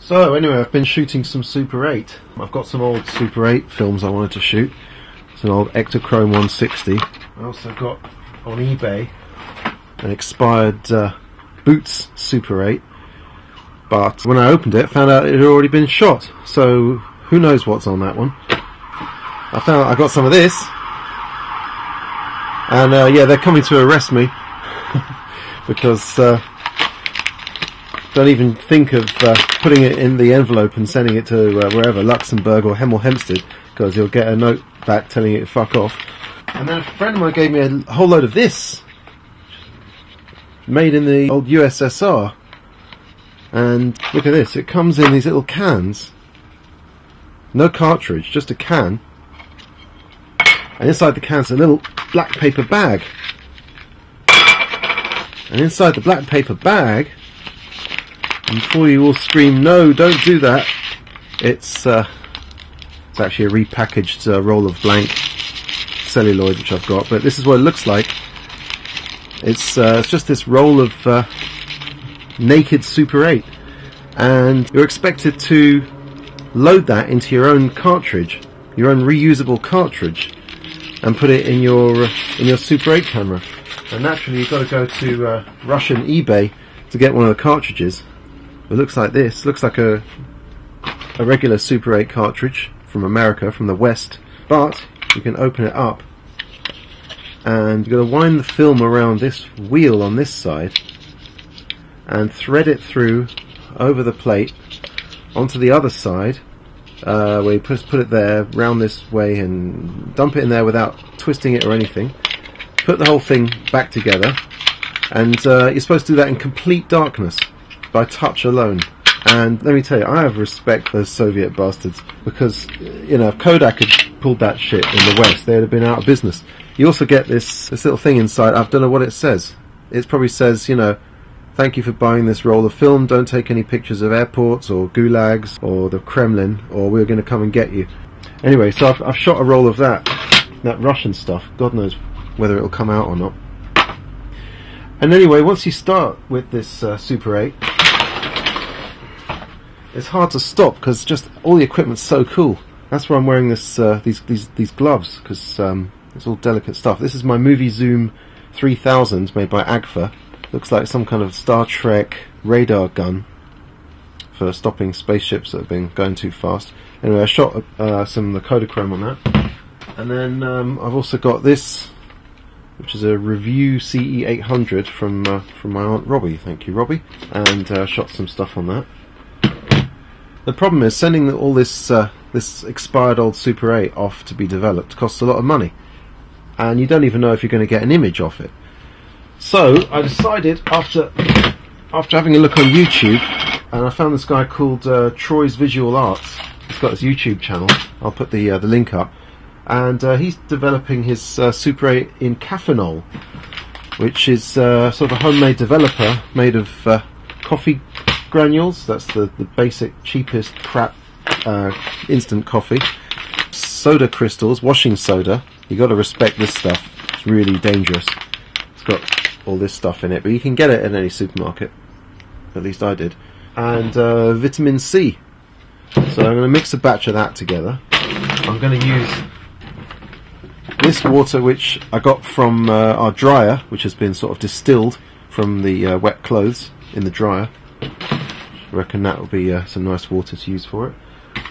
So anyway, I've been shooting some Super 8. I've got some old Super 8 films I wanted to shoot. It's an old Ektachrome 160. I also got on eBay an expired Boots Super 8. But when I opened it, found out it had already been shot. So who knows what's on that one. I got some of this. And yeah, they're coming to arrest me. Because don't even think of putting it in the envelope and sending it to wherever, Luxembourg or Hemel Hempstead, because you'll get a note back telling you to fuck off. And then a friend of mine gave me a whole load of this, made in the old USSR. And look at this, it comes in these little cans, no cartridge, just a can, and inside the can's a little black paper bag, and inside the black paper bag, and before you all scream no, don't do that, it's actually a repackaged roll of blank celluloid which I've got, but this is what it looks like. It's just this roll of naked Super 8, and you're expected to load that into your own cartridge, your own reusable cartridge, and put it in your Super 8 camera. And naturally you've got to go to Russian eBay to get one of the cartridges. It looks like this. Looks like a regular Super 8 cartridge from America, from the West, but you can open it up and you've got to wind the film around this wheel on this side and thread it through over the plate onto the other side, where you put it there round this way and dump it in there without twisting it or anything. Put the whole thing back together, and you're supposed to do that in complete darkness by touch alone. And let me tell you, I have respect for those Soviet bastards, because you know, if Kodak had pulled that shit in the West, they'd have been out of business. You also get this little thing inside. I don't know what it says. It probably says, you know, thank you for buying this roll of film. Don't take any pictures of airports or gulags or the Kremlin, or we're going to come and get you. Anyway, so I've shot a roll of that Russian stuff. God knows whether it'll come out or not. And anyway, once you start with this Super 8, it's hard to stop because just all the equipment's so cool. That's why I'm wearing this these gloves, because it's all delicate stuff. This is my Movie Zoom 3000 made by Agfa. Looks like some kind of Star Trek radar gun for stopping spaceships that have been going too fast. Anyway, I shot some of the Kodachrome on that. And then I've also got this, which is a Review CE800 from my Aunt Robbie. Thank you, Robbie. And shot some stuff on that. The problem is sending all this this expired old Super 8 off to be developed costs a lot of money, and you don't even know if you're going to get an image off it. So I decided, after having a look on YouTube, and I found this guy called Troy's Visual Arts. He's got his YouTube channel. I'll put the link up. And he's developing his Super 8 in Caffenol, which is sort of a homemade developer made of coffee granules. That's the basic, cheapest crap instant coffee. Soda crystals, washing soda. You got to respect this stuff. It's really dangerous. It's got all this stuff in it, but you can get it in any supermarket. At least I did. And vitamin C. So I'm going to mix a batch of that together. I'm going to use this water, which I got from our dryer, which has been sort of distilled from the wet clothes in the dryer. I reckon that will be some nice water to use for it.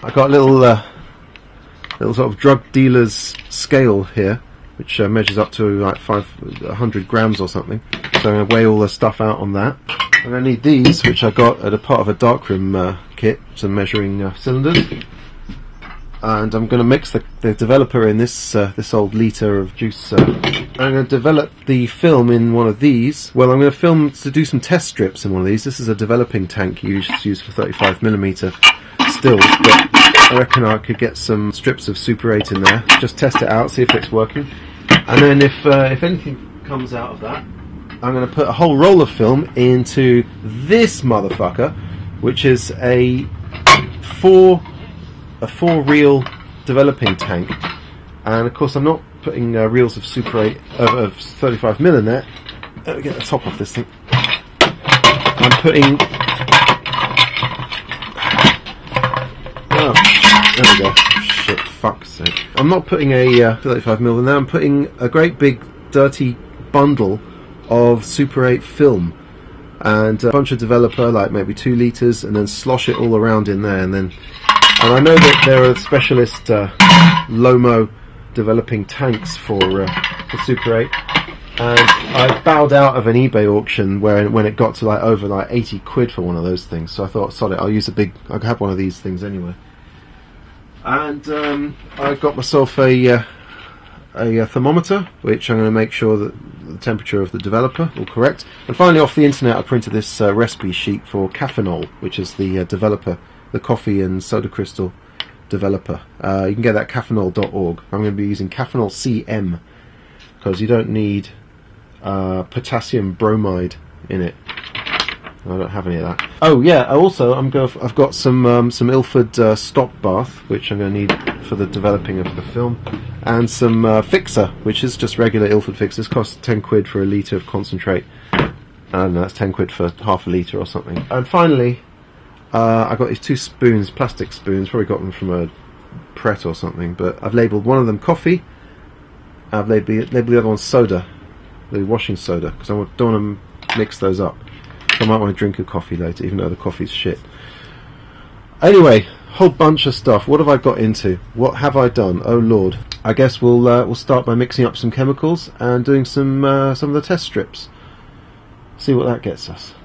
I got a little sort of drug dealer's scale here, which measures up to like 500 grams or something. So I'm going to weigh all the stuff out on that. I'm going to need these, which I got at a part of a darkroom kit, some measuring cylinders. And I'm going to mix the developer in this old litre of juice. I'm going to develop the film in one of these. Well, I'm going to do some test strips in one of these. This is a developing tank used for 35mm stills, but I reckon I could get some strips of Super 8 in there. Just test it out, see if it's working. And then if anything comes out of that, I'm going to put a whole roll of film into this motherfucker, which is a four reel developing tank. And of course I'm not putting reels of Super 8 of 35mm in there. Let me get the top off this thing. I'm putting There we go. Shit, fuck's sake. I'm not putting a 35mm in there, I'm putting a great big dirty bundle of Super 8 film and a bunch of developer, like maybe 2 litres, and then slosh it all around in there. And I know that there are specialist Lomo developing tanks for Super 8, and I bowed out of an eBay auction when it got to like over like 80 quid for one of those things, so I thought, sod it, I'll have one of these things anyway. And I got myself a thermometer, which I'm going to make sure that the temperature of the developer all correct. And finally, off the internet, I printed this recipe sheet for Caffenol, which is the developer, the coffee and soda crystal developer. You can get that at caffenol.org. I'm going to be using Caffenol CM because you don't need potassium bromide in it. I don't have any of that. Oh yeah, I've got some Ilford stop bath, which I'm going to need for the developing of the film, and some fixer, which is just regular Ilford fixers. Costs 10 quid for a litre of concentrate. I don't know, that's 10 quid for half a litre or something. And finally, I got these 2 spoons, plastic spoons. Probably got them from a Pret or something. But I've labelled one of them coffee. I've labelled the other one soda, the washing soda, because I don't want to mix those up. I might want to drink a coffee later, even though the coffee's shit. Anyway, whole bunch of stuff. What have I got into? What have I done? Oh lord! I guess we'll start by mixing up some chemicals and doing some of the test strips. See what that gets us.